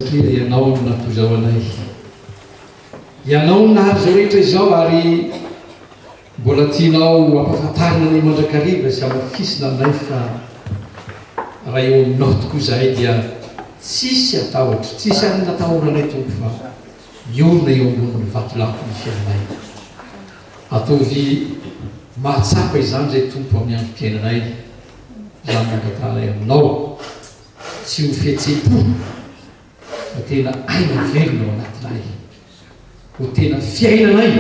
ianao natozao anay ianao nahazo rehetra izao ary mbola tianao ampahafantarina ny mandrakariva sy amafisina aminay fa raha eo aminao tokoa zahay dia tsisy atahotra tsisy any natahoranay tompo fa miorona eo amboniny vatolako ny fiainanay ataovy mahatsapa izany zay tompo amin'ny androm-piainanay izany mangatanay aminao tsy ho fihetse-po fa tena aina velona ao anatinay ho tena fiainanay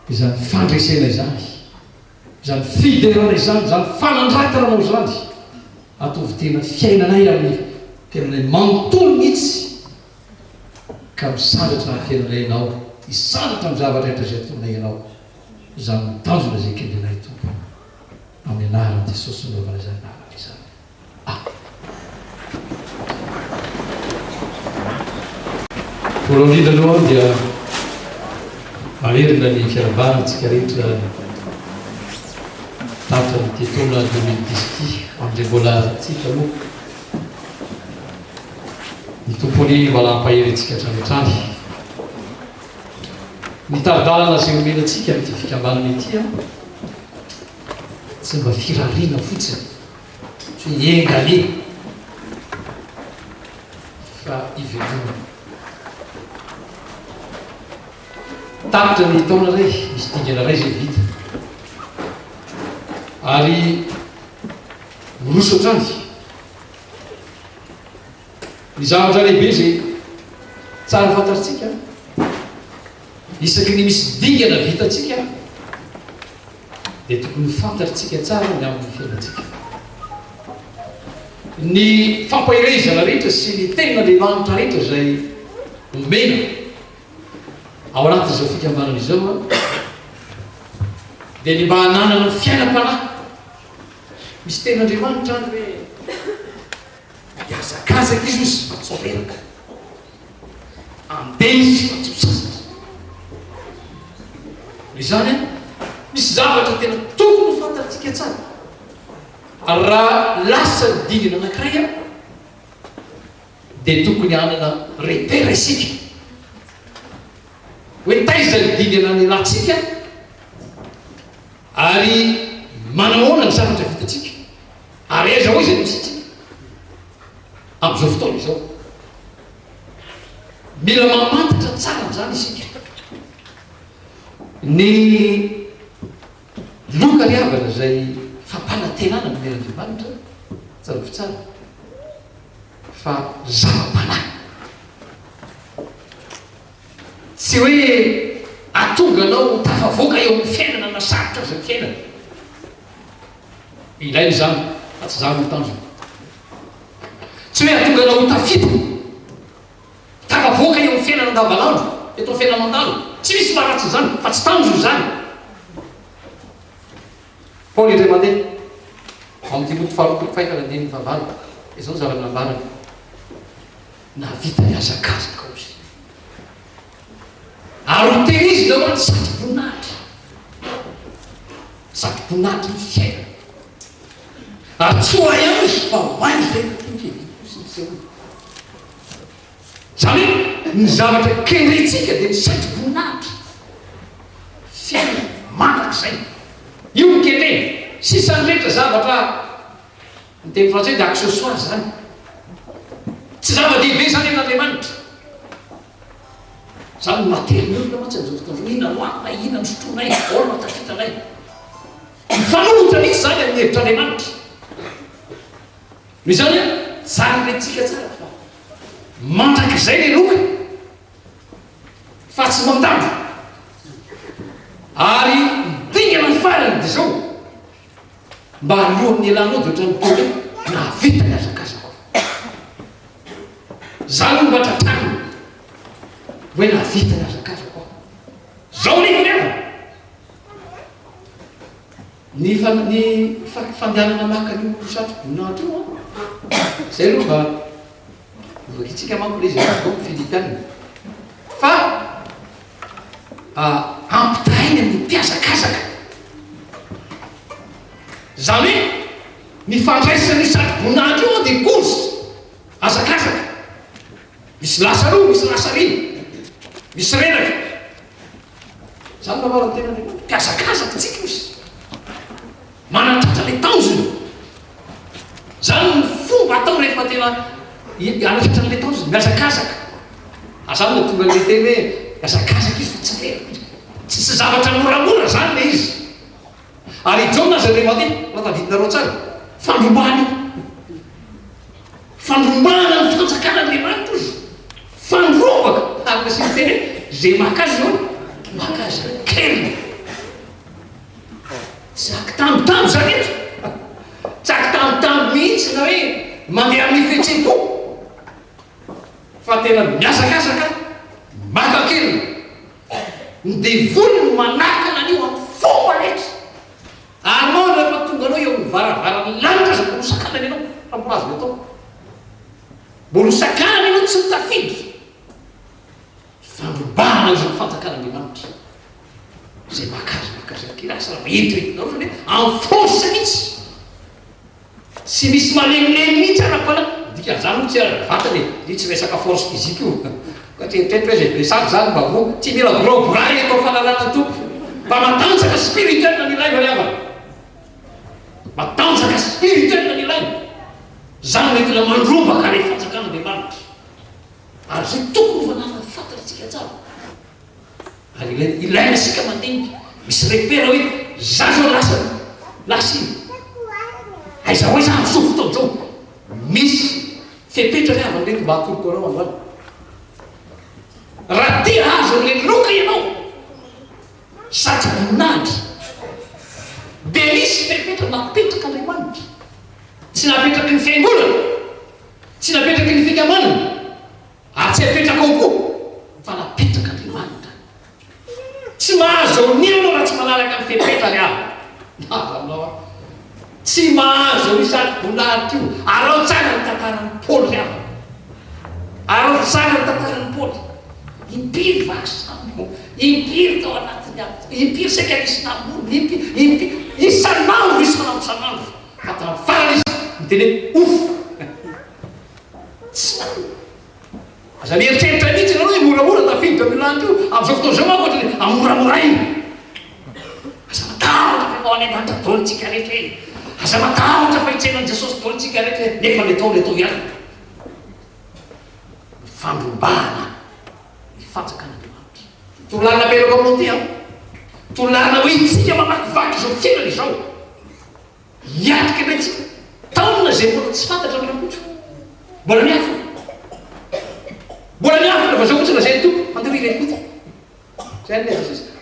izany fandresenay zany izany fideranay zany zany fanandratranao zany ataovy tena fiainanay amin'ny fiainanay manontolo mihitsy ka misandatra ny fiainanay ianao hisandatra amin'ny zavatra rehetra zay ataonay ianao izany mitanjona zay kendrenay tompo amin'ny anaran'i Jesosy naovana izany namana izany voalohany indrindra aloha dia maherina ny fiarabanana antsika rehetra tapitra ny tetona 2010 amin'izay mbola tsika moa ny tompony malampahery antsika hatranetrany ny taridalana zay omena antsika ny ty fikambanana ity tsy mba firariana fotsiny tsy hoe engale fa ivelomana tapitra ny taona ray misy dingana ray zay vita ary miroso otrany ny zavatra lehibe zay tsara fantatsika isaky ny misy dingana vitatsika dia tokony fantatritsika tsara ny amin'ny fiainatsika ny fampahirezana rehetra sy ny tena lehimanitra rehetra zay omena ao anatin'izao fikambanana izao dia ny mba hananana ny fiainam-panahy misy ten'Andriamanitra any hoe miazakazaka izy ozy fa tsoreraka andeha izy fa tsy hosasatra izany misy zavatra tena tokony fantatsika tsara ary raha lasa ny dingana anankiray dia tokony hanana repera isika hoe taiza ny dingana ny rahatsika ary manahoana ny zavatra vitatsika ary aiza ho izy misitsika amin'izao fotoana izao mila mamantatra tsara zany isika ny loka riavana zay fampanantenana ny men'Andriamanitra tsara fitsara fa zava-panahy tsy hoe atonga anao tafavoaka eo amin'ny fiainana na sarotra azy fiainana ilainy zany fa tsy zany mitanjona tsy hoe atonga anao tafita tafavoaka eo amin'ny fiainana andavanandro eto amin'ny fiainana mandalo tsy misy maratsy zany fa tsy tanjona zany Paoly indray mandeha amin'ny Timoty faharoapolo faefana andininy favalo izao ny zavatra nambarana navita miazakazaka ozy ary hotehirizina ho any sady boninahitra sady boninahitra ny fiainana ary tsy ho ihany izy fa hoany zany ny zavatra kendretsika dia ny sady boninahitra fiainana mandrak'izay io mikendrena sisany rehetra zavatra ny teny frantsay dia accessoire zany tsy zava-dehibe zany amin'Andriamanitra zany materin'olona matsy am'izao fotoana inona loanay inona nosotroanay olona tafitanay mifanohitra mihitsy zany amin'ny hevitran'Andriamanitra noho izany zany retsika tsara fa mandrak'izay le loka fa tsy mandambo ary dingana ny farany dia zao mba alohan'ny elanao dia ohatrany tole nahavita ny azakazako zany mba tratrano hoe nahavita ny azakazako zao nefa nefa ny fandehanana maka ny satroboninahitra io zay aloha mba voakitsika manko le izy ao Filipianina fa ampitahaina ny mpiazakazaka zany hoe ny fandraisany satroboninahitra io dia kozy azakazaka misy lasa roa misy lasa riny misy renaka zany mamarany tena mpiazakazaka tsika misy manatratra le taonjony zany ny fomba atao rehefa tena anatratra n'le taonjony miazakazaka azany na tonga le teny hoe miazakazaka izy fa tsy lera tsisy zavatra moramora zany le izy ary jona azy re mandeha natadidinareo tsara fandrombany fandrombana ny fanjakan'andriamanitra izy fandrombaka ary nasiny teny zay makazy eo makazy kely tsaky tambitamby zany eto tsaky tambitamby mihitsy na hoe mandeha amin'ny fihetsem-po fa tena miazakazaka maka kely ny devolony manakana an'io amin'ny fomba rehetra ary mao rehefa tonga anao eo amin'ny varavarany lanitra za mbolo sakanany ianao ramporaziny atao mbolo sakanany ianao tsy mitafidy fandrombana izy mifanjakan'andriamanitra zay makazy akilasa raha entritinao zany hoe en force mihitsy tsy misy malemilemy mihitsy arapala dika zany tsy vatany io tsy resaka force physique io katretrehitra hoe zay besady zany mba vo tsy mila borabray atao fanalana tompo mba matanjaka spirituel ny ilay variavana matanjaka spirituel ny ilay zany metila mandrombaka le fanjakan'andriamanitra ary zay tokony fanana fantatritsika tsara ary ilaina sika mandinika misy repera hoe za zao lasa iny aiza hoe za miso fotoana zao misy fepetra re avany rety mba atorokoanao androany raha tia azo le loka ianao sady voninahitra de misy fepetra napetraka andriamanitra tsy napetraky ny fiangonana tsy napetraky ny fikamanana ary tsy apetraka ao koa fa napetraka andriamanitra tsy mahazo ao ni anao raha tsy manaraka ny fepetra ry avy nazanao tsy mahazo ao isady voninahitra io ary ao tsara ny tantaran'ny paoly ry avy ary ao tsara ny tantaran'ny paoly impiry vakisamo impiry tao anatiny aby impiry sekanisy namony impiry isanandro isanandro isanandro fa ta farany izy miteny hoe ofo tsy aza mieritreritra mihitsy anao hoe moramora tafiditra milanitra io am'izao fotoana zao manko ohatrany amoramora iny aza matahotra fa ao an'andranitra daolitsika rehetra eny aza matahotra fa hitsenan jesosy daolitsika rehetra nefa le tao ihany fandrombana fanjakan'andriamanitra tolana berako aminao ty a tolana hoe itsika mamakivaky zao fiainana izao hiatrika anay tsika taonina zay mbola tsy fantatra amin'ny rampotro mbola miafina fa zao ohatsy na zay tompo andeha hoe irenikota zay ny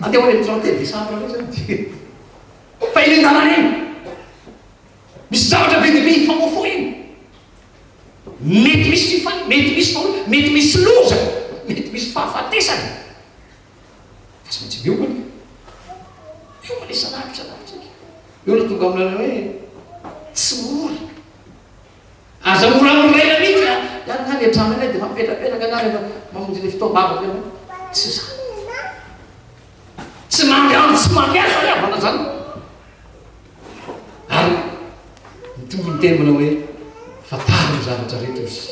andeha ho any 31 décembre re zany fa ilendarany eny misy zavatra be dehibe hifamofo eny mety misy fifany mety misy loza mety misy fahafatesany fa tsy maintsy miomany miomany isan'andro eo na tonga aminana hoe tsy mora aza moramorena mihitsy ianangany atrano anay dia fampetrapetraka angany efa mamonjy le fitaovavaka ena tsy zany tsy mandeano tsy mandeano re avana zany ary mitombo ny teny manao hoe fatary zavatra rehetra izy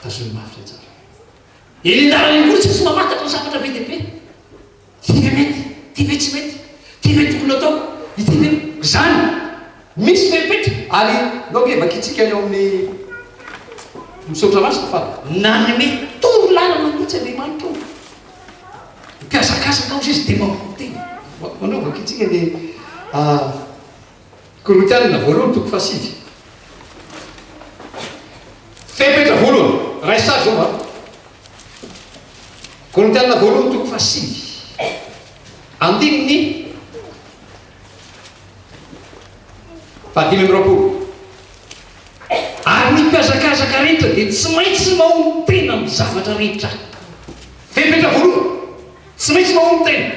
tazony mafy tsara ilendarany kory tsy mamatatra ny zavatra be dehibe tive mety tive tsy mety tive tokony ataoko itive zany misy fepetra ary naoke vakitsika any ao amin'ny misaotra masina fa nanome toro lalana mihitsy andriamanitra ao mpiazakazaka ao izy dia mampoteny manao vakitsika le Korintianina voalohany toko fasivy fepetra voalohany raisary zao ma Korintianina voalohany toko fasivy andininy fahadimy am'roapolo ary ny mpiazakazaka rehetra dia tsy maintsy maono-tena amin'ny zavatra rehetra fepetra voalohany tsy maintsy maono-tena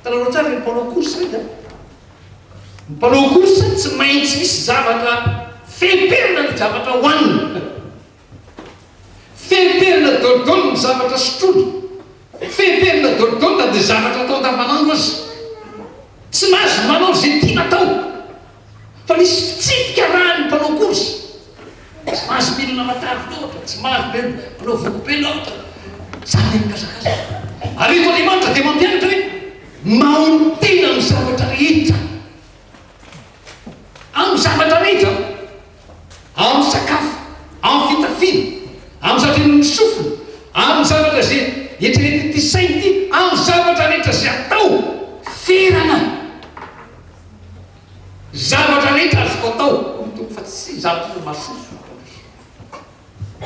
tananao tsara ny mpanao korsa rety a ny mpanao korsa tsy maintsy misy zavatra feperina ny zavatra hoanina feperina dolodolona ny zavatra sotrony feperina dolodolona dia zavatra atao andavanandro azy tsy mahazo manao zay tiana tao fa misy fitsipika raha ny mpanao korsa tsy mahazo milina matavy loatra tsy mahazo be anao vokobe loatra zany mikasakasa ary ito Andriamanitra dia mampianatra hoe maontena amin'ny zavatra rehetra amin'ny zavatra rehetra amin'ny sakafo amin'ny fitafiana amin'ny zavatra ny sofina amin'ny zavatra zay eritreretina ty sainy ty amin'ny zavatra rehetra zay atao ferana zavatra rehetra azoko atao fa tsy zavatra masoso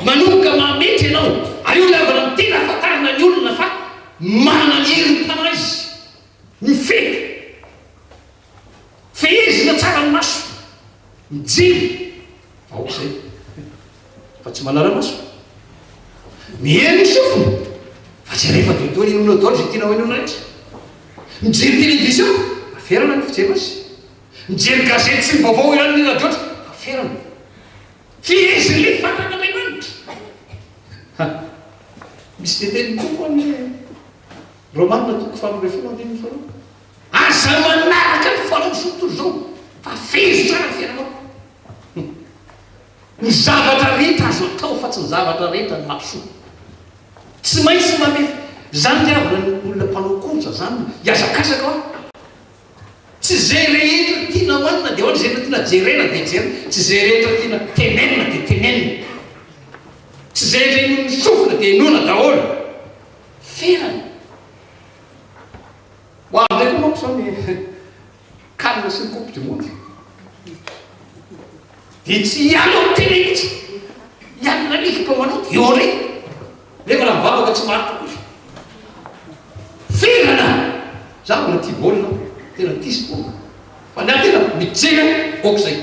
manomboka mametry ianao ary io lavana ny tena afantarina ny olona fa manana ny herim-pana izy mifety fehezina tsara ny maso mijery aoka zay fa tsy manara maso mihery ny sofina fa tsy rehefa dodoany inona daoly zay tiana hoinona rehetra mijery télévision aferana ny fijery azy mijery gazety sy ny vaovao ihany ny radiotra aferana fiheziny le fanan'Andriamanitra misy teteny toko amin'ny Romanina toko faharoa folo andininy folo aza manaraka ny falaoso tontolo zao fa fezo tsara fiainanao ny zavatra rehetra azo atao fa tsy ny zavatra rehetra ny mahasoa tsy maintsy mame zany diavana ny olona mpanao koja zany iazakazaka ao tsy zay rehetra tiana hoanina dia hoany zay rehetra tiana jerena dia jerena tsy zay rehetra tiana tenenina dia tenenina tsy zay rehetra ny sofina dia inona daholo ferana ho avy ndraiky manko zao ny kalina sy ny coupe du monde dia tsy hiano amin'ny tena mihitsy hianona likipa manao eo ndray nefa raha mivavaka tsy maritra kosa ferana za mbola tia baolina tena tia sport fa ny tena mijera okzay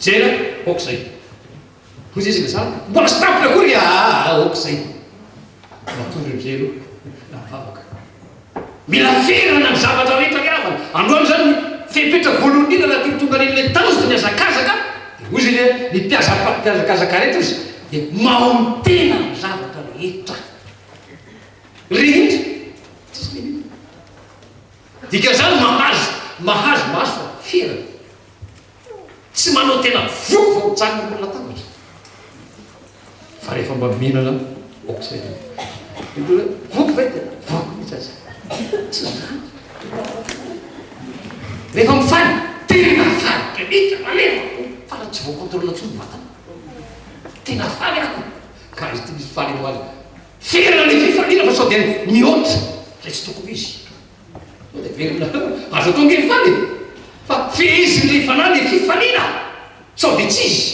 jera okzay hozezina zany mbola stapina kory okzay matondry mijero na mivavaka mila ferana ny zavatra rehetra miavana androany zany fepetra voalohany ina raha tonga an'ilay tanjona ny azakazaka dia hozy ny mpiazakazaka rehetra izy dia maontena ny zavatra rehetra rehetra tsisy limite dika zany mahazo maso fa ferana tsy manao tena voko vao mijanona ambola tabatra fa rehefa mba mihinana okzay voko ve tena voko mihitsy azy tsy zany rehefa mifaly tena faly pemitra malema fala tsy voakontrôle tsony vatana tena faly ako ka izy ty misy faly eno azy ferana le fifaliana fa sao dia mihoatra zay tsy tokony izy verina azo tonga ny faly fa feheziny le fanay le fifaliana sao dia tsy izy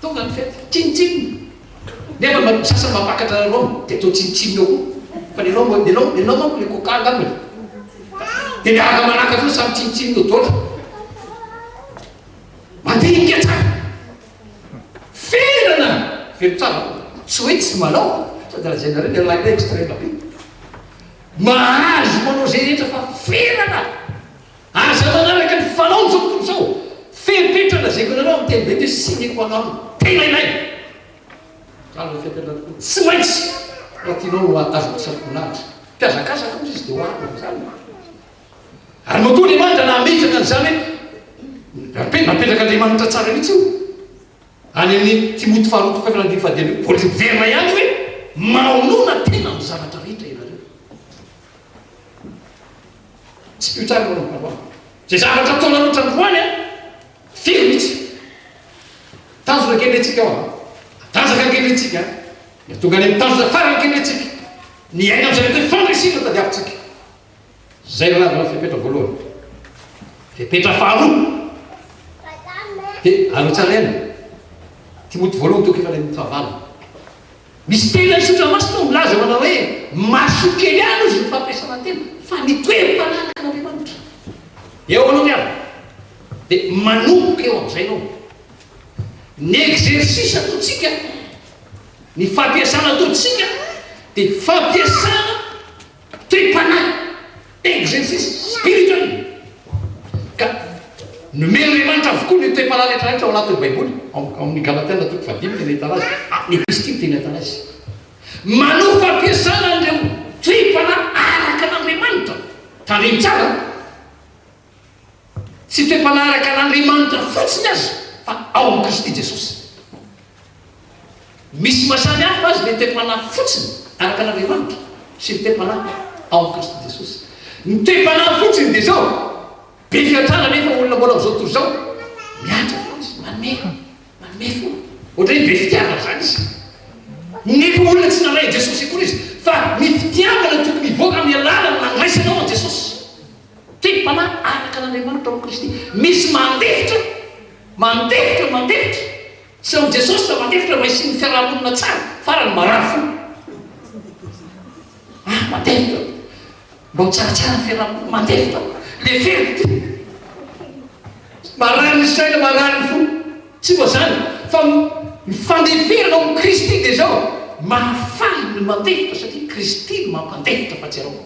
tonga ny fety tsinitsiny nefa sasany mampakatra roma dia atao tsinitsiny eo koa fa le roma lenao manko le coca ngaminy dia miaraka manaka fo samy tsinitsiny eo daotra mandinika tsara ferana fero tsara tsy hoe tsy manao sady raha zay nareo le laila extrême be mahazo manao zay rehetra fa ferana aza manaraka ny fanao zao tontolo zao fepetrana zay ko nanao miteny be te signeko anao tena ilay tsy maintsy raha tianao azo sakonahitra mpiazakazaka kozy izy dia hoarina zany ary mato Andriamanitra nametraka an'izany hoe napetraka Andriamanitra tsara mihitsy io any amin'ny Timoty faharoa toko fahaefana andiny fahadimy vola verina ihany hoe maonona tena amin'ny zavatra rehetra ianareo tsy pio tsara manao mpanao zay zavatra ataonareo trandroany a firy mihitsy tanjona kendratsika ao tanjaka kendratsika tonga any amin'ny tanjona farany kendratsika ny aina am'zay rehetra fandraisina tadiavitsika zay raha fepetra voalohany fepetra faharoa dia alo tsara ihany Timoty voalohany toko efa amin'ny fahavalo misy tena isotra masina milaza manao hoe masokely any izy ny fampiasana tena fa nitoerim-panaraka n'Andriamanitra eo anao miava dia manomboka eo amin'izay anao ny exercice ataotsika ny fampiasana ataotsika dia fampiasana toe-panahy exercice spirituel ka nomeny Andriamanitra avokoa ny toe-panahy rehetrarehetra ao anatin'ny baiboly amin'ny Galatiana toko fadimy tena hitana azy ny epistily tena hitana azy manao fampiasana an'ireo toe-panahy araka n'Andriamanitra tandremy tsara tsy toe-panahy araka n'Andriamanitra fotsiny azy fa ao am Kristy Jesosy. Misy masany hafa azy le toe-panahy fotsiny araka n'Andriamanitra sy ny toe-panahy ao am Kristy Jesosy. Ny toe-panahy fotsiny dia zao be fiatrana nefa olona mbola am'izao tontolo zao miatra fo izy manome fo ohatra hoe be fitiavana zany izy nefa olona tsy naray Jesosy akory izy fa ny fitiavana tokony hivoaka amin'ny alalany nandraisanao an Jesosy. Toe-panahy araka n'Andriamanitra ao am Kristy. Misy mandefitra sy ao Jesosy fa mandefitra mba hisy ny fiarahamonina tsara farany marary fo. Mandefitra mba ho tsaratsara ny fiarahamonina mandefitra le ferity marary ny saina marary ny fo tsy voa zany fa ny fandeferana ao am Kristy dia zao mahafaly ny mandefitra satria Kristy no mampandefitra fa tsy arao.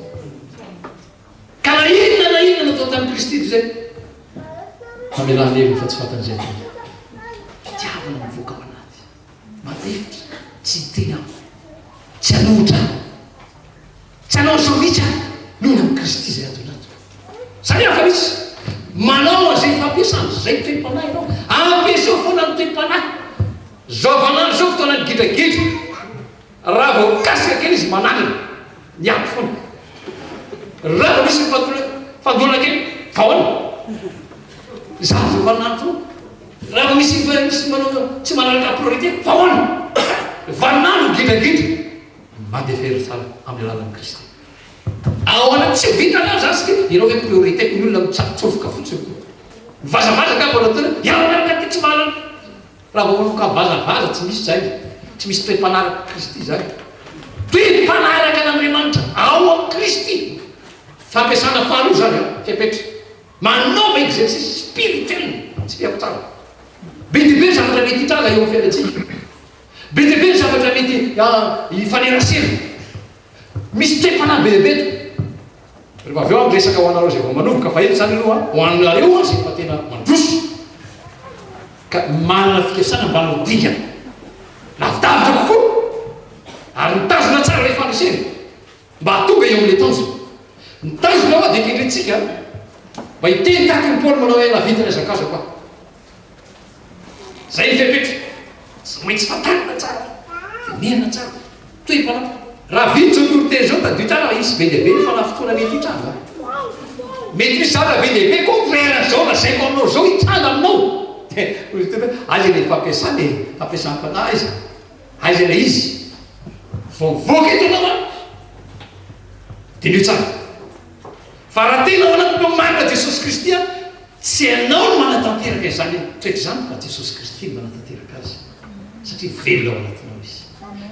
Ka na inona natao tamin'ny Kristy zay famelan'heviny fa tsy fantan'izay fitiavana mivoaka ao anaty mandefitra tsy tena tsy anohitra tsy anao zao mihitsy noho ny amin'ny Kristy zay ato anato zany hafa mihitsy manao azay fampiasana zay toe-panahy ianao ampiasao foana ny toe-panahy zao vanandro zao fotoana ny gidragidra raha vao kasika kely izy mananana ny ampy foana raha vao misy fandolana kely fahoana za zao vanandro raha vao misy manao tsy manaraka priorité fahoana vanandro gidragidra mandefery tsara amin'ny alalan'ny Kristy. Ao anaty tsy vita na zasika ianao hoe priorité ny olona mitsofoka fotsiny mivazavaza ka mbola tena ianaraka ty tsy mahalana raha vao ka vazavaza tsy misy zay tsy misy toe-panaraka Kristy zay toe-panaraka n'Andriamanitra ao am Kristy. Fampiasana faharoa zany fiapetra manaova exercice spirituel tsy fiako tsara be dia be zavatra mety hitranga eo amin'ny fiainatsika be dia be zavatra mety hifanerasera misy toe-panahy be beto rehefa avy eo amin'ny resaka ho anareo zay vao manovoka fa eto zany aloha ho anareo zay fa tena mandroso ka manana fikasana mba nodikana lavidavitra kokoa ary mitazona tsara rehefa aniseny mba hatonga eo amin'le tanjona mitazona ao dia kendretsika mba hiteny tahaky ny Paoly manao hoe navitana zakazo koa zay ny fiapetra tsy maintsy fantarina tsara tenena tsara toe-panahy raha vity zao toriteny zao tadio tsara isy be dia be fa na fotoana mety hitranga mety misy zavatra be dia be contraire zao na zay ko aminao zao hitranga aminao aza le fampiasana fampiasam-panahy izy aza le izy voavoaka eto anao dia nio tsara fa raha tena ao anaty mpamarina Jesosy Kristy tsy anao no manatanteraka izany toetra izany fa Jesosy Kristy no manatanteraka azy satria velona ao anatinao izy.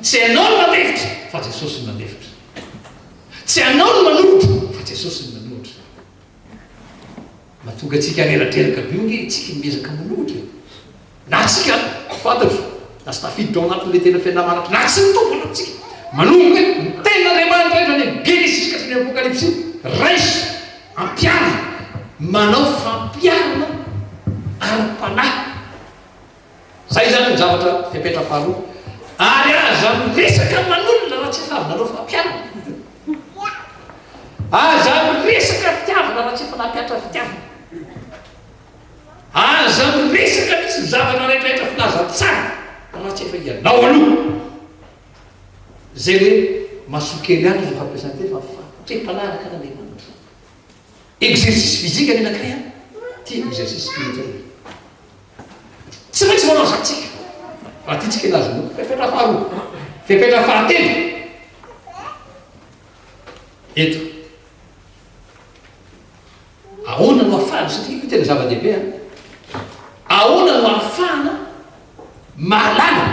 Tsy anao no mandefitra fa Jesosy no mandefitra. Tsy anao no manohitra fa Jesosy no manohitra. Mahatonga atsika reratreraka biongy tsika miezaka manohitra na tsika fantatro na sy tafiditra ao anatin'le tena fianamaratra na tsy mitombo anatsika manomboka hoe ny ten'Andriamanitra efa ny Genesis ka ny Apokalypsy raiso ampiana manao fampiarana ara-panahy zay zany ny zavatra fiapetra faharoa ary aza miresaka manolona raha tsy efa avy nanao fampiarana aza miresaka fitiavana raha tsy efa nampiatra fitiavana aza miresaka misy zavatra rehetrarehetra filaza tsara raha tsy efa ianao aloha zay hoe masokely andro zay fampiasana tena fa toe-panaraka n'Andriamanitra. Exercice physique any anankiray any ty exercice spirituel tsy maintsy manao zatsika raha ty tsika elazy moa fiapetra faharoa fiapetra fahatelo eto ahoana no ahafahana satria io tena zava-dehibe ahoana no ahafahana mahalala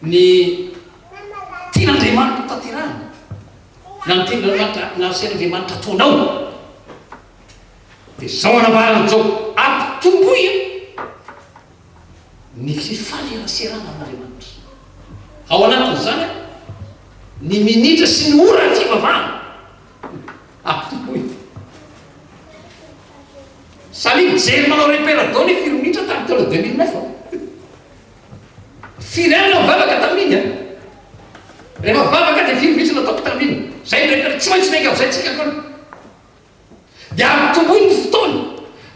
ny tian'Andriamanitra tanterahana na ny tian'Andriamanitra na asian'Andriamanitra ataonao dia zao anambarana zao ampitomboy ny fifaneraserana amin'Andriamanitra ao anatin' zany ny minitra sy ny ora ny fivavahana ampitomboy saly mijery manao reperadony firy minitra tamin'ny taona 2009 firana mivavaka tamin'iny rehefa vavaka dia firy minitra nataoko tamin'iny zay repera tsy maintsy maika am'izay tsika koa dia ampitomboy ny fotoana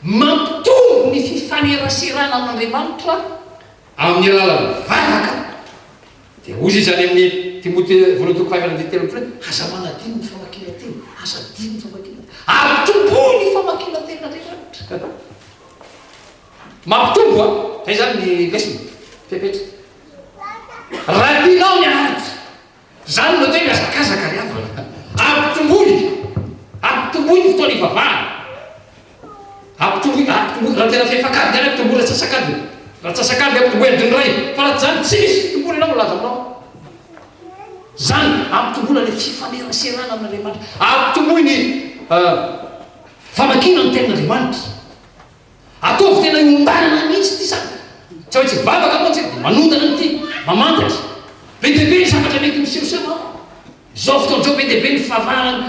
mampitombo mamptombo ny fifaneraserana amin'andriamanitra amin'ny alalany vavaka dia ozy izy zany amin'ny Timote voalohany toko 5:3 aza manadino ny famakian-teny, aza dino ny famakian-teny, ampitombo ny famakian-ten'andriamanitra. Mampitombo zay zany ny lesona fepetra. Raha tianao ny ady zany no tena miazakazaka ry havana, ampitomboy ny fotoana ivavahana, ampitomboy raha tena fefakady zany ampitomboy ratsasakady, ratsasakady ampitomboy adiny ray, fa raha zany tsy misy fitomboly anao laza aminao zany ampitombola le fifaneraserana amin'andriamanitra, ampitomboy ny famakina ny ten'andriamanitra, ataovy tena iombanana mihitsy ty zany, tsy hoe tsy vavaka moa tsy manondana nyty mamantatra be dehibe ny zavatra mety misehoseho zao fotoana zao be dehibe ny fahavarana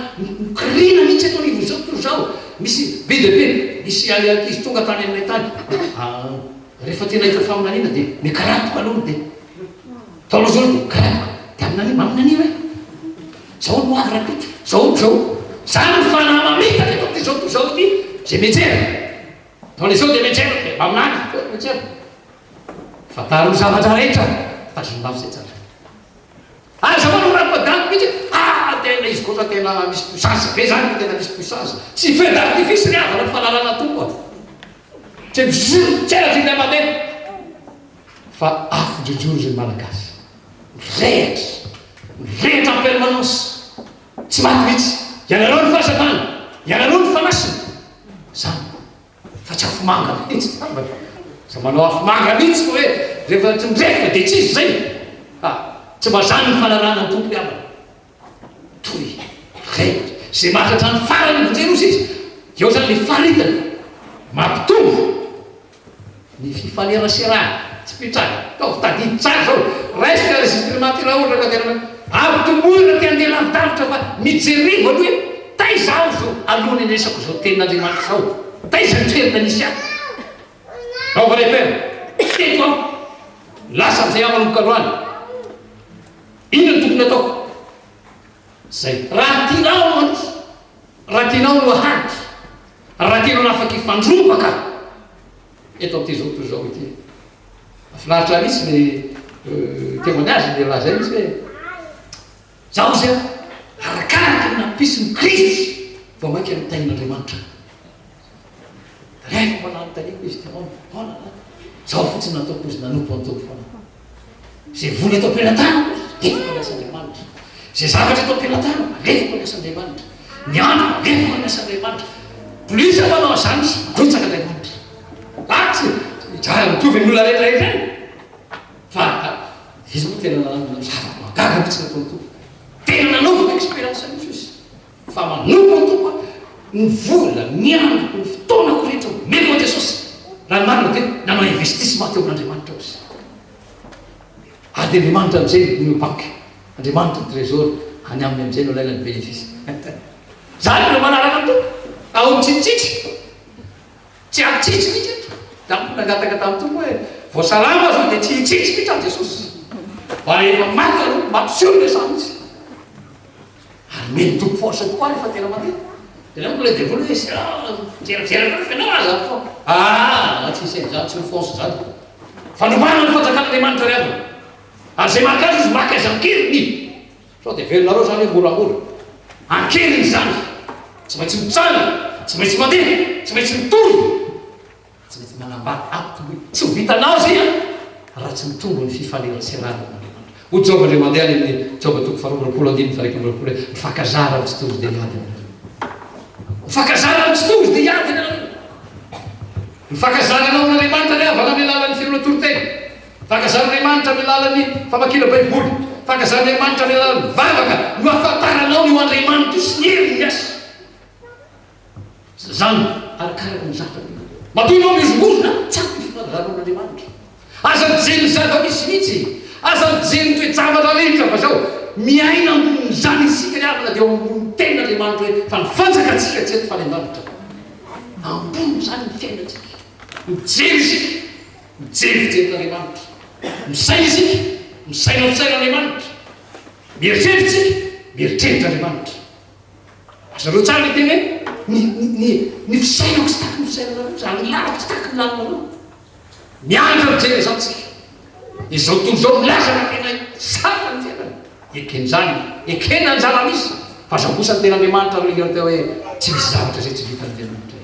kirina mihitsy atao nivo zao toy zao misy be dehibe misy ankizy tonga tany aminay tany rehefa tena hita faminanina dia mikaratoka aloha dia taolo zao dia karatoka dia aminanio maminanio hoe zao no avy rapity zao zany fanamamitaka atao ty zao toy zao ty zay mejera taole zao dia mejera dia maminany mejera fataro zavatra rehetra tazomavy zay tsara aza manao raha-padany mihitsy tena izy kosa tena misy puissance be zany tena misy puissance tsy feu d'artifice ry avana ny fahalalana tompo tsy mizoro tsara zay mandeha fa afo-jojoro zay malagasy mirehatra en permanence tsy maty mihitsy ianareo ny fahazavana ianareo ny fanasina zany fa tsy afomanga mihitsy sa manao afomanga mihitsy fa hoe rehefa tsy mirefaka dia tsisy zay tsy mazany ny fahalalana ny tompo iavana toy rehatra zay mahatratra ny farany vonjerozy izy eo zany le faritany mampitombo ny fifaneraserana tsy pitraga taovy tadidy tsara zao resaka registrement tiraotra ka tena ampitomboina ty andeha lavitavitra fa mijerivo aloha hoe taizao zao alohany anesako zao tenin'andriamanitra zao taiza ny toerina nisy ahy ao va repère teto aho lasa am'izay amanomboka androany ino ny tokony ataoko zay raha tianao no hady raha tianao nafaky fandrombaka eto am'ty zao toy zao ity afinaritra misy le témoignage le raha zay misy hoe zaho zay arakaraky nampisy ny Kristy vao mainky amin'ny tain'andriamanitra rehefa manano taniko izy tianao zao fotsiny nataoko izy nanompo antompo fana zay voly atao am-pelatana lefako miasa andriamanitra zay zavatra atao am-pelatana lefako miasa andriamanitra ny andro lefako miasa andriamanitra plus manao zany arotsaka andriamanitra atsy jara mitovy amin'olona rehetrarehetra any fa izy moa tena zavamagaga mihitsy natao tompo tena nanomboka expérience misy izy fa manompo ny tompo ny vola ny andro ny fotoanako rehetra meko Jesosy raha marina dia nanao investissement teo amin'andriamanitra izy ady andriamanitra am'izay ny banque andriamanitra ny trésor any aminy am'izay no lailany bénéfice zany no manaraka ny tompo ao mitsitsitsy tsy atsitsy mihitsy nangataka tamin'ny tompo hoe voasalama zao dia tsy hitsitsy mihitsy an Jesosy fa rehefa maty aloha mampiseho le sa mihitsy ary meny tompo force tokoa rehefa tena mandeha dia nao le dévoile hoe jerajera fenao aza fa tsisy zany tsy mifonce zany fanomana ny fanjakan'andriamanitra ry avana ary zay maka azy izy maka azy ankiriny sao dia velonareo zany hoe moramora ankiriny zany tsy maintsy mitsana tsy maintsy mandeha tsy maintsy mitory tsy maintsy manambady ampitomboy tsy ho vitanao zay raha tsy mitombo ny fifaneraserana n'andriamanitra ho jova le mandeha any amin'ny jova toko faharoapolo andimy fa raiky amby mifakazara ny tsy tozy dia iady mifakazara ny tsy tozy dia iady mifakazaranao n'andriamanitra ry avana amin'ny alalan'ny filonatorotena fakazaran'andriamanitra amin'ny alalan'ny famakina baiboly fakazaran'andriamanitra amin'ny alalan'ny vavaka no afantaranao ny ho andriamanitra sy ny hery miasa zany arakaraka ny zavatra matoinao mizongozona tsako ny fifakazaranao n'andriamanitra aza mijery ny zava-misy mihitsy aza mijery ny toejavatra rehetra fa zao miaina amboniny zany isika ry avana dia eo ambony ten'andriamanitra hoe fa nifanjakatsika tsy eto fanendanitra ambony zany ny fiainatsika mijery isika mijery fijerin'andriamanitra misaina isika misaina fisain'andriamanitra mieritreritsika mieritreritra andriamanitra azareo tsara le teny hoe ny fisainako tsy taky ny fisainanareo zany lalako tsy taky ny lalanareo miandra mijena zao tsika izao tontolo zao milaza na tena sara ny fiainana eken'izany ekena ny zala misy fa zao kosa ny ten'andriamanitra teo hoe tsy misy zavatra zay tsy vita n'andriamanitra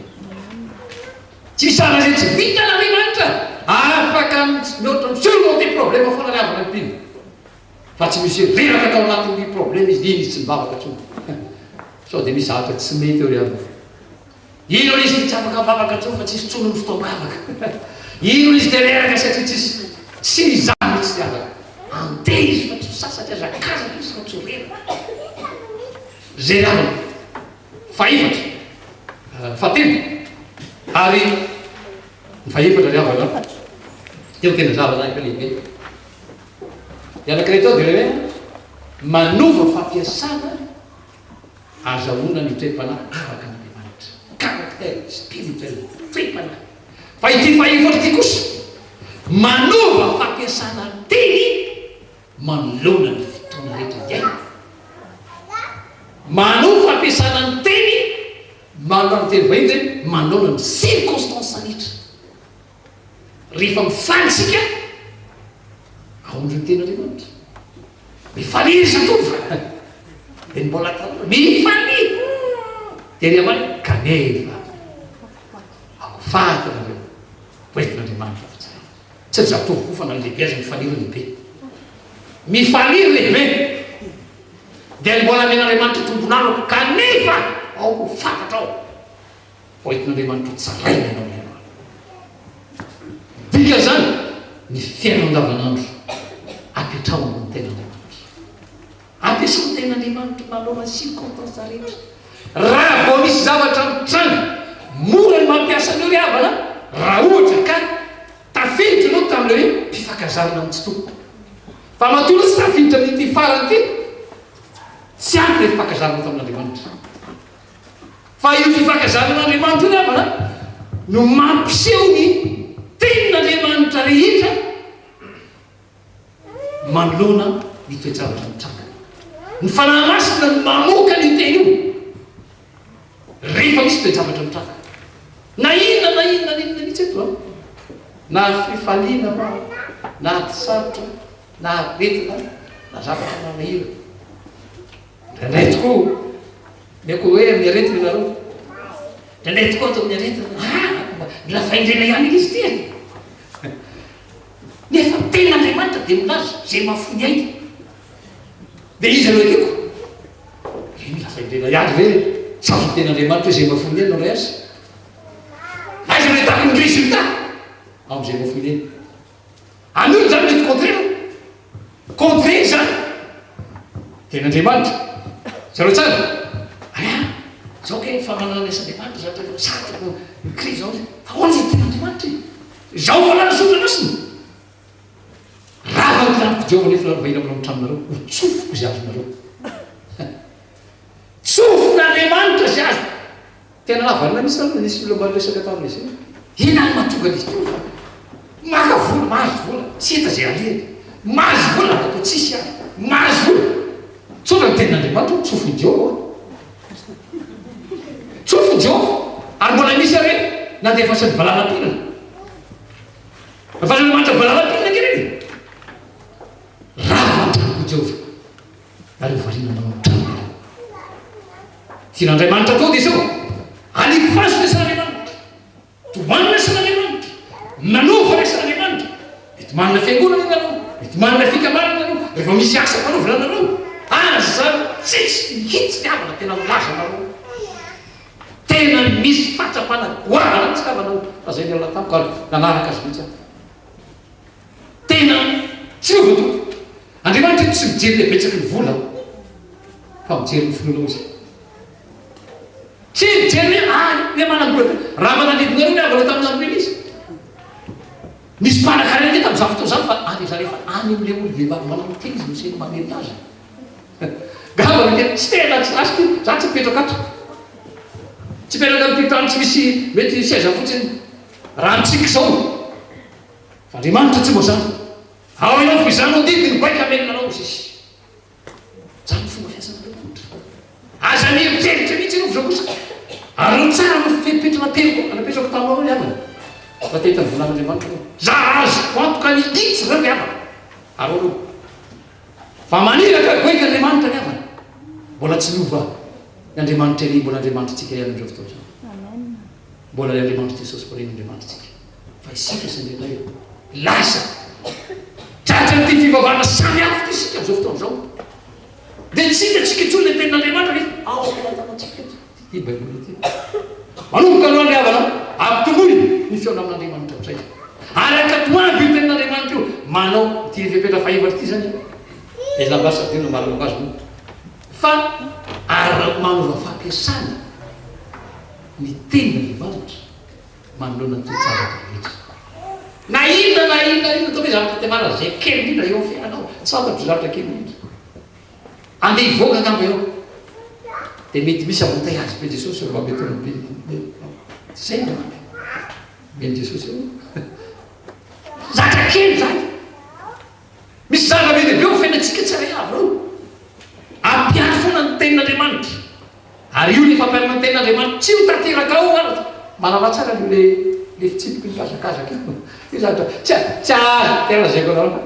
tsy misy zavatra zay tsy vita n'andriamanitra afaka mihoatra seulement des problèmes foana ny avana mpino fa tsy misy reraka atao anatin'ny problème izy iny izy tsy mibavaka tsony sao dia misy zavatra tsy mety eo ry avy ino izy tsy afaka mivavaka tsony fa tsisy tsony ny fotoam-bavaka ino izy dia reraka satria tsy mizany tsy afaka andeha izy fa tsy sasatra azakazaka izy fa tsy reraka zay ravana faefatra fatelo ary ny faefatra ry avana teo tena zavana ka lehibe ianak'ireto ao dia le hoe manova fampiasana azahoana ny toe-panahy araka n'andriamanitra caractère spirituel toe-panahy fa ity faefatra ity kosa manova fampiasana teny manolona ny fotoana rehetra iaina manova fampiasana ny teny manona ny teny vahiny zany manona ny circonstance rehetra rehefa mifanitsika aondry ny ten'andriamanitra mifaliry satova dia ny mbola tanora mifaliry dia ry amany kanefa akofatanareo hoentin'andriamanitra fitsara tsy ry zatovy koa fa na lehibe azy mifaliry lehibe mifaliry lehibe dia ny mbola men'andriamanitra tombonaro kanefa ao fantatra ao hoentin'andriamanitra tsaraina ianao mianao dika zany ny fiainao andavanandro ampiatrao ambony ten'andriamanitra ampiasao ten'andriamanitra manona circonstance rehetra raha vao misy zavatra mitranga mora ny mampiasa an'io ry havana raha ohatra ka tafiditra anao tam'le hoe mpifankazarina amin'ny tsytompo fa matolo tsy tafiditra amin'ity farany ty tsy ampy le fifankazarina tamin'andriamanitra fa io fifankazarnan'andriamanitra io ry havana no mampiseho ny tenin'andriamanitra rehetra manolona ny toejavatra mitranga ny fanahy masina ny mamoka ny teny io rehefa misy toejavatra mitranga na inona mihitsy eto a na fifaliana ma na tisarotra na aretina na zavatra manahira ndraindray tokoa meko hoe amin'ny aretina nareo ndraindray tokoa atao amin'ny aretina mila faindrena ihany izy tia nefa ten'andriamanitra dia milaza zay mahafony ainy dia izy aloha ekeko mila faindrena ihany ve sazo ten'andriamanitra hoe zay mahafony ainy nao azy aiza le taky ny résultat am'izay mahafony ainy an'olo zany mety contraire zany ten'andriamanitra zareo tsara zao ke famanana as'andriamanitra zatra satako micri zao fa hoana zay ten'andriamanitra zao falana sotra masiny raha nytaniko jehovah nefa vahina aminao mitranonareo ho tsofoko zay azonareo tsofon'andriamanitra zay azo tena navarina misy nisy olomba resaka tamin'izy ina ny mahatonga n'izy teo maka vola mahazo vola tsy hita zay aleny mahazo vola atao tsisy any mahazo vola tsona ny ten'andriamanitra tsofony jehovah tsofony jehovah ary mbola misy are nandefa sady valalam-pinana afan'andriamanitra valalam-pinana kereny raha vantaniko jehovah ary varina manao trano tian'andriamanitra atao dia zao anifasina isan'andriamanitra tomanina isan'andriamanitra manova isan'andriamanitra mety manana fiangonana ianareo mety manana fikamarana ianareo rehefa misy asa manaovana anareo aza tsisy mihitsy ny havana tena milaza anareo tena misy fatsapana goavana tsy kavanao fa zay nirana tamiko ary nanaraka azy mihitsy tena tsy ovatoko andriamanitra tsy mijery le betsaky ny vola fa mijery ny fononao izy tsy mijery le manambola raha mananidinareo ny avana tamin'androny izy misy mpanakarena ty tam'izany fotoa zany fa any zarehefa any am'le olo vehivavy manao teny izy miseny mamely azy gavana le tsy tena tsy asy ty za tsy mipetraka ato tsy mipetraka am'pitano tsy misy mety seza fotsiny raha mitsika zao fa andriamanitra tsy mbo zany ao ianao fo izanao didiny baika ameninanao zisy zany fomba fiasan'andriamanitra aza mieritreritra mihitsy anao zao kosa ary tsara mifepetrana telo anapetrako taminao ny avana fa tehita ny volan'andriamanitra za azoko antoka ny itsy reo ny avana ary olo fa maniraka goenga andriamanitra ny avana mbola tsy miova ny andriamanitra ery mbola andriamanitra tsika ihany andreo fotoa zao mbola ny andriamanitra jesosy mbola andriamanitra tsika fa isika sy ndelay lasa tratra ny ty fivavahana samy hafa ty isika am'izao fotoana zao dia tsika tsika le tenin'andriamanitra nefa ao atanantsika ty baiboly ty manomboka aloha ny havana ampitomboy ny fiona amin'andriamanitra am'izay ary akatoavy io tenin'andriamanitra io manao ty fepetra fahevatry ty zany elambasa dino maraloko azy mo fa ary manova fampiasana ny tenin'andriamanitra manoloana ty tsara rehetra na inona to hoe zavatra temana zay kely indrindra eo amin'ny fiainanao tsy fantatro zavatra kely indrindra andeha hivoaka angamba eo dia mety misy avontay azy be jesosy eo mametony zay na ben jesosy eo zavatra kely zany misy zava-be lehibe eo fiainatsika tsara avy reo ampiary foana ny tenin'andriamanitra ary io ny fampiarana ny tenin'andriamanitra tsy ho tanteraka ao ara manana tsara io le fitsipiko ny kazakazaka io zavatra tsy azo tena zay koanao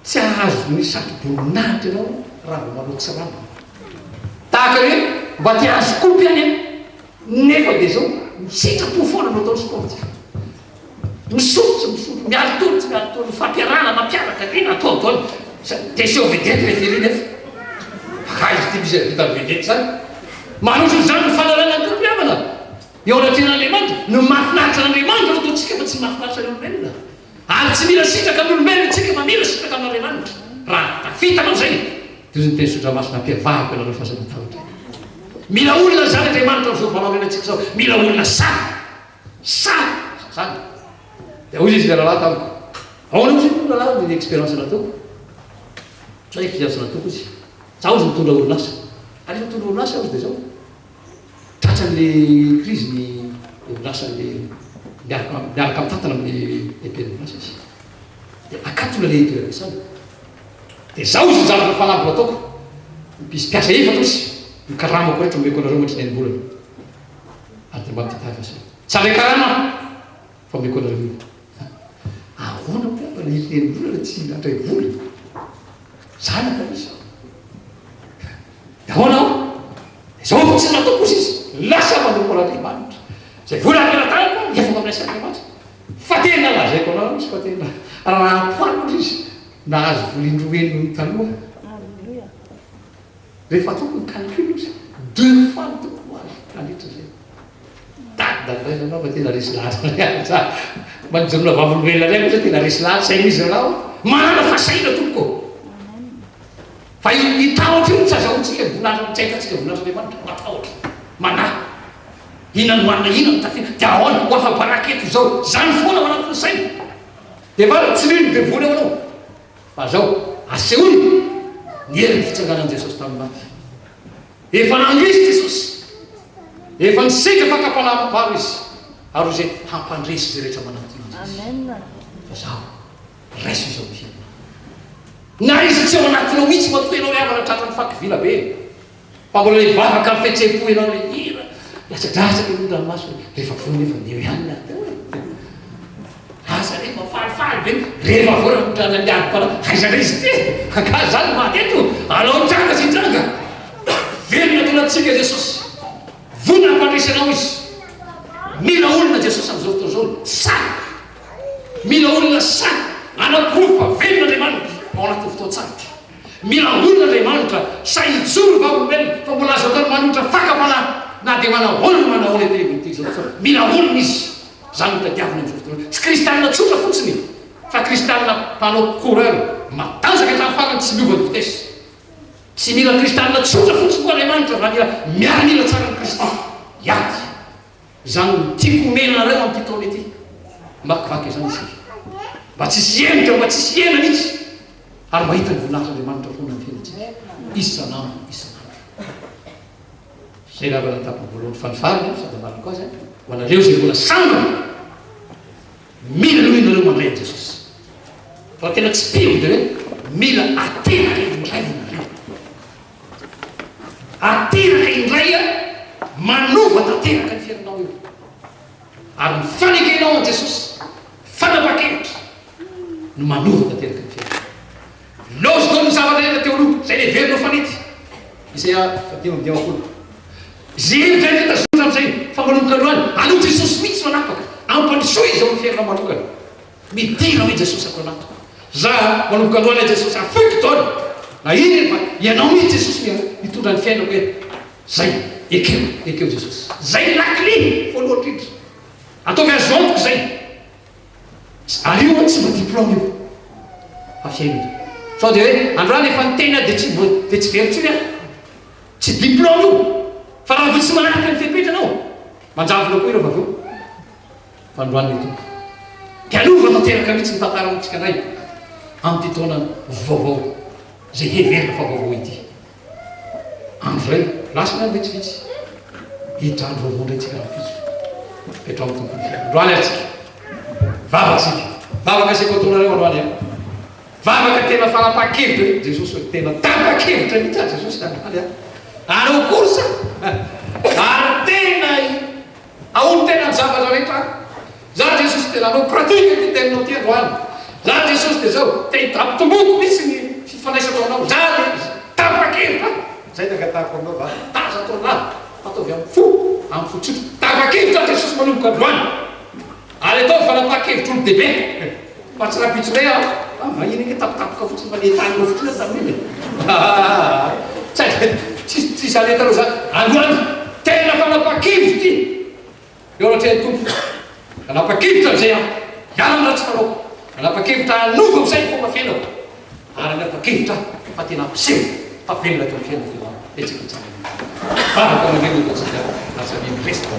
tsy azo ny satroboninahitra anao raha vo malotsy rano tahaka hoe mba ty azo kopy any nefa dia zao misitrapo foana no atao sportif misotro miaro tolo fampiarana mampiaraka rena atao ataony dia seo vedety refery nefa izy ty misy vita vedety zany manoso zany ny fanalana ny kopy avana eo anatin'andriamanitra no mahafinaritra n'andriamanitra no ataontsika fa tsy mahafinaritra ny olombelona ary tsy mila sitraka amin'olombelona tsika fa mila sitraka amin'andriamanitra raha tafitanao zay dio zany teny sotra masina ampiavahako anareo fahasamatavatra mila olona zany andriamanitra am'izao fanaovana antsika zao mila olona sady zany dia ozy izy leralahy tamiko aona ozy olalahy ny expérience nataoko sa expérience nataoko izy za ozy mitondra orinasa ary efa mitondra orinasa ozy dia zao tratran'le crise ny orinasa le miaraka mitantana amin'ny epeny orinasa izy dia akatola le toerasany dia zaho izy zavatra fanambola ataoko misy mpiasa efatra izy mikaramako rehetra omeko anareo ohatry ny ainy-bolana ary dia mba mititavy asa tsara karama fa omeko anareo ahoana mpiavana ireny-bolana tsy natray vola zany ka misy dia ahoana ao zao fa tsy nataoko izy izy lasa manompo an'andriamanitra zay vola ampiratahako efako amin'ny asan'andriamanitra fa tena lazaiko anao izy fa tena raha ampoaniko izy nahazo volindroeno ny taloha rehefa ataoko ny calcul izy 2 fois ny toko azy kalitra zay dadadray anao fa tena resy lahatra manjonona vavolovelona reny za tena resy lahatra sainizy anao manana fasaina toko fa itahotra io tsy azahotsika volanatra tsy ahitatsika volan'andriamanitra matahotra mana ina no anina ina mitafina dia ahoana hoafa-baraketo zao zany foana ao anatin'ny saina dia va tsy lino be vola eo anao fa zao aseholy ny herin'ny fitsanganan'i jesosy tamin'ny maty efa nandrisy jesosy efa niseka fakapanahy maro izy ary zay hampandresy zay rehetra manatinazy fa zaho raiso izao ny fiainana na izy tsy ao anatinao mihitsy matoa ianao riavana tratrany fakivila be fa mbola le vavaka amin'ny fihetse-po ianao le hira latsadratsaka io ranomasina rehefa vola nefa neo ihany naty asa rehefa falifaly be rehefa voratrana miady pala aizana izy ty ka zany mateto alao tranga sy tranga velona tonatsika jesosy vonina ampandresanao izy mila olona jesosy am'izao fotoana zao sady mila olona sady anaprofa velona andriamanitra ao anatin'ny fotoan-tsaritra mila olona andriamanitra saijoro va olombelona fa mbola azo atao manotra fakapanahy na dia manao olona manao le televity zao fotoana mila olona izy zany mitadiavina am'izao fotoana tsy kristalina tsotra fotsiny fa kristalina mpanao coureur matanjaka hatramin'ny farany tsy miova ny vitesy tsy mila kristalina tsotra fotsiny koa andriamanitra raha mila miaramila tsara ny kristy iady zany tiako menanareo amin'ny tytaona ety makivaky zany isika mba tsisy enitra mba tsisy ena mihitsy ary mahita ny voninahitran'andriamanitra foana ny fiainatsika isanandro isanandro zay raha vana tapiny voalohany fanifarina sady amarina koa zany ho anareo zay mbola sambana mila lohinareo mandray an jesosy fa tena tsy pio de hoe mila ateraka indray nareo ateraka indray a manova tanteraka ny fiainana ary mifanekenao an jesosy fanapa-kevitra no manovaka teraka ny fiainana lozy dao ny zavatra ena teo aloha zay le velonao fanety Isaia 41:10 zay hevitra ny tazotra amin'izay fa manomboka androany aloha jesosy mihitsy manapaka ampandrosoa izy ao amin'ny fiainana manokana midira hoe jesosy atao anato za manomboka androany jesosy afaiky taona na iny fa ianao mihitsy jesosy mitondra ny fiainako hoe zay ekeo jesosy zay lakile voalohany indrindra ataovy azo antoko zay ary io tsy mba diplôme io fa fiainana sao de hoe androany efa nytena de tsy verotsony a tsy diplôme io fa raha vo tsy manaraka ny fepetra-nao manjavona koa ireo vaveo fa androany ny tompo de alova tanteraka mihitsy ny tantara mitsika anay amin'ny ty taona vaovao zay heverina fa vaovao ity andro ray lasina ny vitsivitsy hiditra andro vaovao ndray tsika rahafitso petra amin'ny tompony androany atsika vavaka sy kotaona reo androany a vavaka tena fanapa-kevitra jesosy tena tapa-kevitra mihitsy a jesosy androany a anao korsa ary tena aolo tena ny zavatra rehetra za jesosy tena anao pratika ty teninao ty androany za jesosy de zao te ampitomboky misy ny fifanaisatao anao za le tapa-kevitra zay tagatako anao va taza taona ataovy amin'ny fo amin'ny fotsotro tapa-kevitra jesosy manomboka androany ary atao fanapa-kevitra olo debe fa tsy rapitsore a mahiny ke tapitapoka fotsiny fa le taninao fotsiny tamin'iny tsisy aletanao za androany tena fanapa-kevitra ty eo rahatreny tompo fanapa-kevitra am'izay a iala amin'ny raha tsy fanaoko fanapa-kevitra anova am'izay fomba fiainako ary nanapa-kevitra fa tena ampiseho fa velona teo amin'ny fiainako le tsika tsara baraka maneloka tsika lasa miresaka